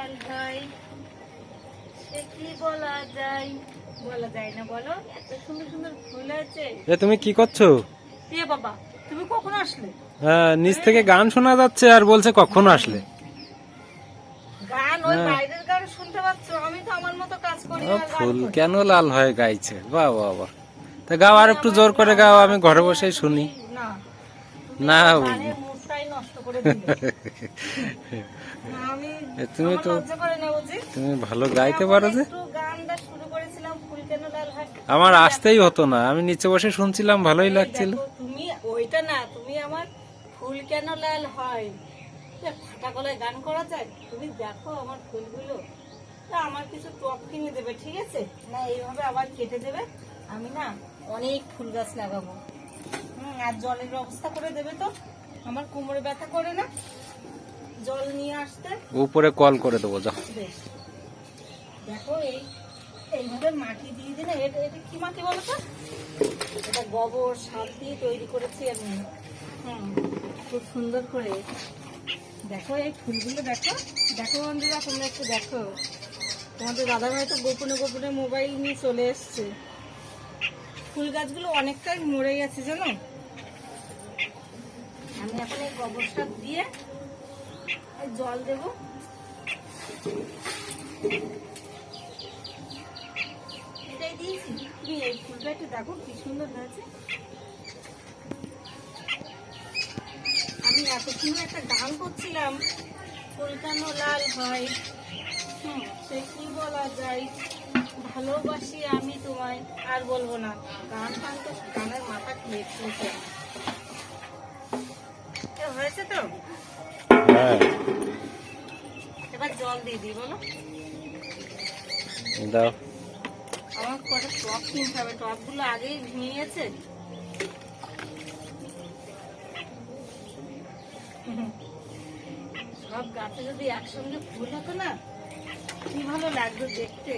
লাল হয় সে কি বলা যায়, বলা যায় না বলো। এত সুন্দর সুন্দর ফুল আছে। তুমি কি করছো? এ বাবা, তুমি কখন আসলে? হ্যাঁ, নিচ থেকে গান শোনা যাচ্ছে আর বলছে কখন আসলে। গান ওই বাইরের গান শুনতে পাচ্ছ, আমি তো আমার মতো কাজ করি আর গান ফুল করি। কেন লাল হয়ে গাইছে, বাহ বাহ বাহ। তা গাও, আর একটু জোর করে গাও, আমি ঘরে বসেই শুনি। না, না গানের মুডটাই নষ্ট করে দিলে। না, তুমি আমার তো লজ্জা করে না বুঝি। তুমি ভালো গাইতে পারো যে। একটু গানটা শুরু করেছিলাম, ফুল কেন লাল হয়। আমার আসতেই হতো না, আমি নিচে বসে শুনছিলাম, ভালোই লাগছিল। দেখো, তুমি ওইটা না, তুমি আমার ফুল কেন লাল হয় ফাটা গলায় গান করা যায়। তুমি দেখো আমার ফুলগুলো, তা আমার কিছু টপ কিনে দেবে, ঠিক আছে? না এইভাবে আবার কেটে দেবে, আমি না অনেক ফুল গাছ লাগাবো। আর জলের ব্যবস্থা করে দেবে তো, আমার কোমরে ব্যথা করে না জল নিয়ে আসতে। উপরে কল করে দেবো, যাও। বেশ, দেখো এইভাবে মাটি দিয়ে দিলে, এটা কি মাটি বলো তো? এটা গোবর সার দিয়ে তৈরি করেছি আমি। খুব সুন্দর করে। দেখো এই ফুলগুলো, দেখো দেখো বন্ধুরা, তোমরা একটু দেখো। তোমাদের দাদাভাই তো গোপনে গোপনে মোবাইল নিয়ে চলে এসছে। ফুল গাছগুলো অনেকটাই মরে গেছে জানো। আমি এখন এই গোবর সার দিয়ে জল দেবো। এটাই দিয়েছি। তুমি এই ফুলটা একটু দেখো কি সুন্দর হয়েছে। আমি এতক্ষণ একটা গান করছিলাম, ফুল কেন লাল হয়, সে কি বলা যায়, ভালোবাসি আমি তোমায়। আর বলবো না, গান ফান তো গানের মাথা খেয়ে ফেলছে। হয়েছে তো? হ্যাঁ, এবার জল দিয়ে দিই বলো। দাও। আমার কটা টপ কিনতে হবে, টপগুলো আগেই ভেঙে গেছে। সব গাছে যদি একসঙ্গে ফুল হতো না, কি ভালো লাগতো দেখতে।